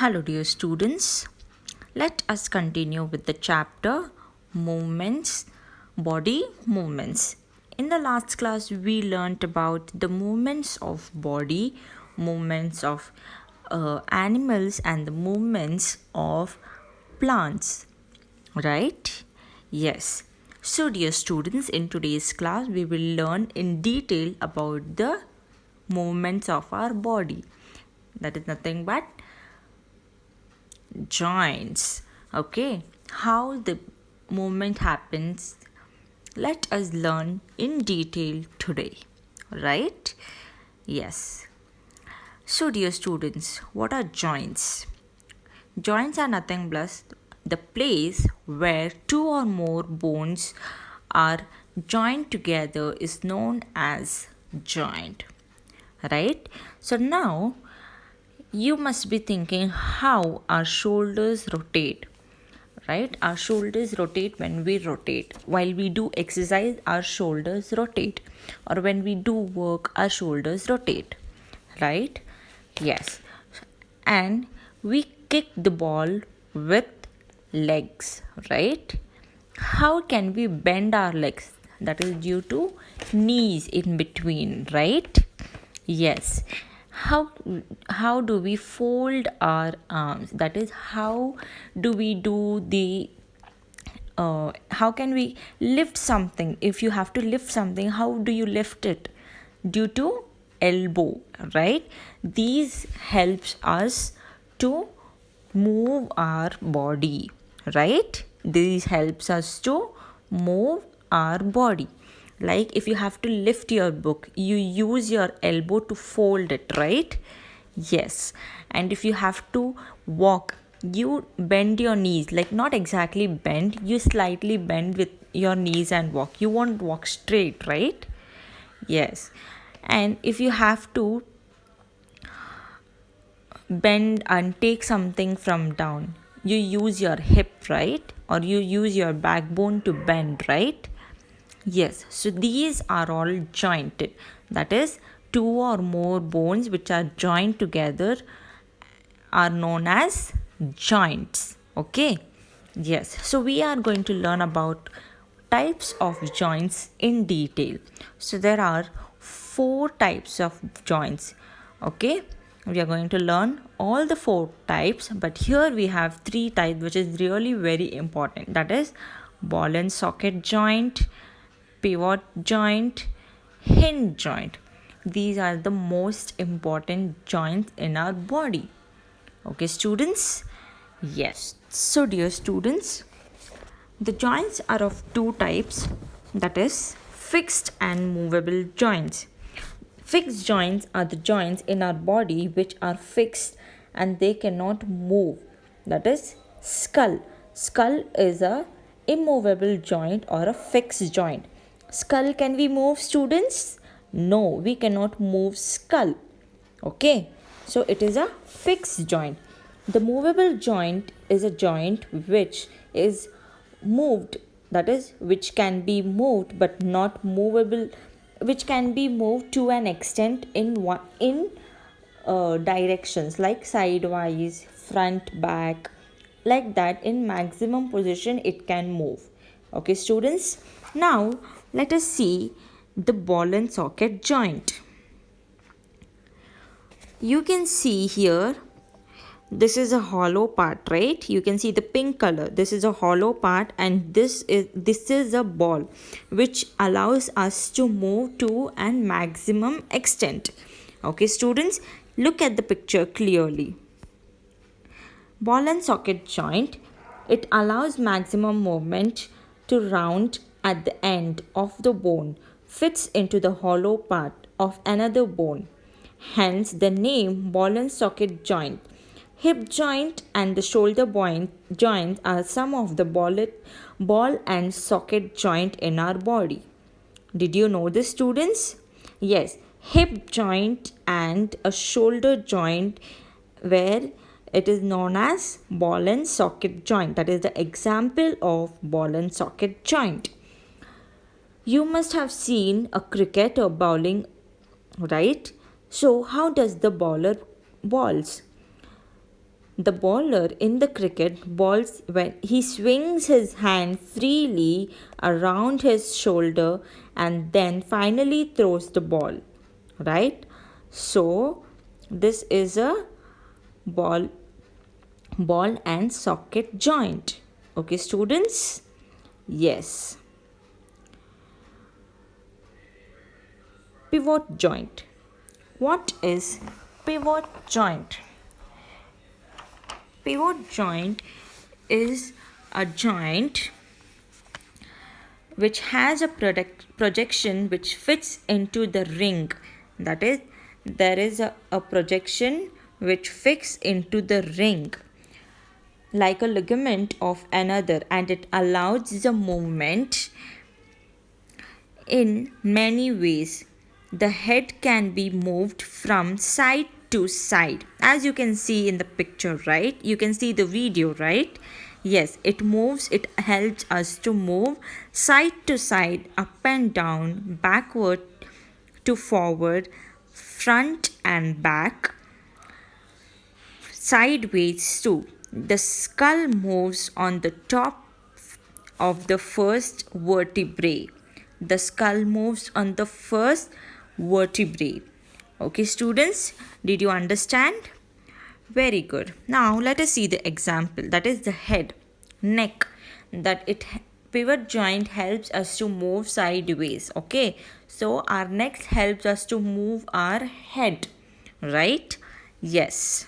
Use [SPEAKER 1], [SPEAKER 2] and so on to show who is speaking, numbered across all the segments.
[SPEAKER 1] Hello, dear students. Let us continue with the chapter Movements, Body Movements. In the last class, we learnt about the movements of body, movements of animals, and the movements of plants. Right? Yes. So, dear students, in today's class, we will learn in detail about the movements of our body. That is nothing but joints. Okay, how the movement happens, let us learn in detail today. Right? Yes. So, dear students, what are joints? Joints are nothing but the place where two or more bones are joined together is known as joint. Right? So now you must be thinking how our shoulders rotate. Right? Our shoulders rotate when we rotate. While we do exercise, our shoulders rotate. Or when we do work, our shoulders rotate. Right? Yes. And we kick the ball with legs. Right? How can we bend our legs? That is due to knees in between. Right? Yes. How do we fold our arms? That is, how do we do the how can we lift something? If you have to lift something, how do you lift it? Due to elbow, right? These helps us to move our body, right? These helps us to move our body. Like if you have to lift your book, you use your elbow to fold it, right? Yes. And if you have to walk, you bend your knees, like not exactly bend, you slightly bend with your knees and walk. You won't walk straight, right? Yes. And if you have to bend and take something from down, you use your hip, right? Or you use your backbone to bend, right? Yes, so these are all jointed. That is, two or more bones which are joined together are known as joints. Okay? Yes, so we are going to learn about types of joints in detail. So there are 4 types of joints. Okay? We are going to learn all the 4 types, but here we have 3 types which is really very important. That is ball and socket joint, pivot joint, hinge joint. These are the most important joints in our body. Okay, students? Yes. So, dear students, the joints are of 2 types, that is fixed and movable joints. Fixed joints are the joints in our body which are fixed and they cannot move. That is skull. Skull is a immovable joint or a fixed joint. Skull can we move, students? No, we cannot move skull. Okay, so it is a fixed joint. The movable joint is a joint which is moved, that is, which can be moved but not movable, which can be moved to an extent in directions like sidewise, front, back, like that. In maximum position it can move. Okay, students, now let us see the ball and socket joint. You can see here, this is a hollow part, right? You can see the pink color. This is a hollow part and this is a ball which allows us to move to an maximum extent. Okay, students, look at the picture clearly. Ball and socket joint, it allows maximum movement to round at the end of the bone, fits into the hollow part of another bone. Hence the name ball and socket joint. Hip joint and the shoulder joints are some of the ball and socket joint in our body. Did you know this, students? Yes, hip joint and a shoulder joint where it is known as ball and socket joint. That is the example of ball and socket joint. You must have seen a cricketer bowling, right? So how does the bowler bowls? The bowler in the cricket balls when he swings his hand freely around his shoulder and then finally throws the ball. Right? So this is a ball and socket joint. Okay, students? Yes. Pivot joint. What is pivot joint? Pivot joint is a joint which has a projection which fits into the ring. That is, there is a projection which fits into the ring like a ligament of another, and it allows the movement in many ways. The head can be moved from side to side, as you can see in the picture, right? You can see the video, right? Yes, it moves. It helps us to move side to side, up and down, backward to forward, front and back, sideways too. The skull moves on the top of the first vertebrae. The skull moves on the first vertebrae. Okay, students, did you understand? Very good. Now let us see the example. That is the head, neck. Pivot joint helps us to move sideways. Okay, so our neck helps us to move our head, right? Yes.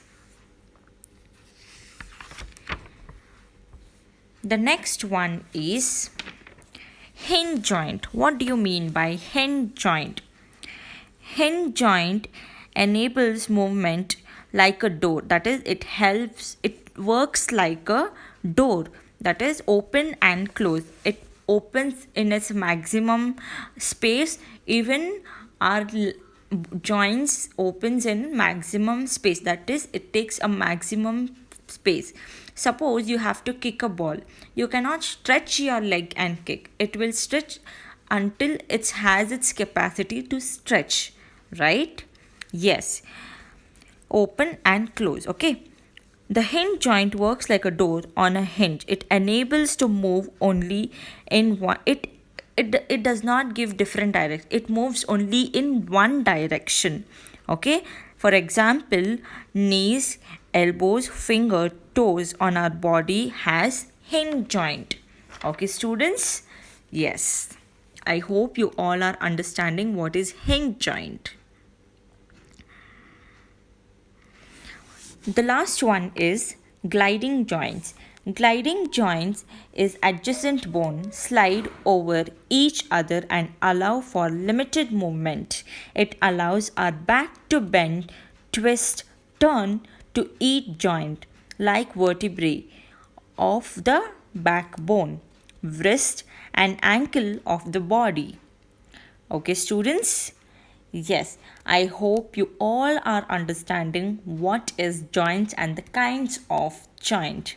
[SPEAKER 1] The next one is hinge joint. What do you mean by hinge joint? Hinge joint enables movement like a door. That is, it works like a door. That is, open and close. It opens in its maximum space. Even our joints opens in maximum space. That is, it takes a maximum space. Suppose you have to kick a ball. You cannot stretch your leg and kick. It will stretch until it has its capacity to stretch, right? Yes. Open and close. Okay. The hinge joint works like a door on a hinge. It enables to move only in one. It does not give different directions. It moves only in one direction. Okay. For example, knees, elbows, finger, toes on our body has hinge joint. Okay, students? Yes. I hope you all are understanding what is hinge joint. The last one is gliding joints. Gliding joints is adjacent bone slide over each other and allow for limited movement. It allows our back to bend, twist, turn to each joint like vertebrae of the backbone, wrist and ankle of the body. Okay, students? Yes, I hope you all are understanding what is joints and the kinds of joint.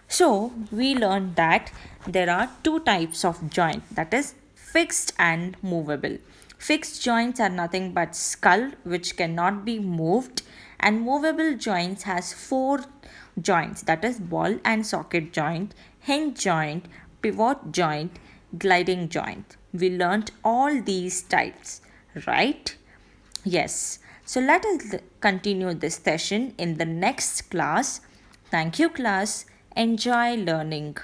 [SPEAKER 1] So, we learned that there are two types of joint, that is fixed and movable. Fixed joints are nothing but skull which cannot be moved, and movable joints has four joints, that is ball and socket joint, hinge joint, pivot joint, gliding joint. We learned all these types, right? Yes. So let us continue this session in the next class. Thank you, class. Enjoy learning.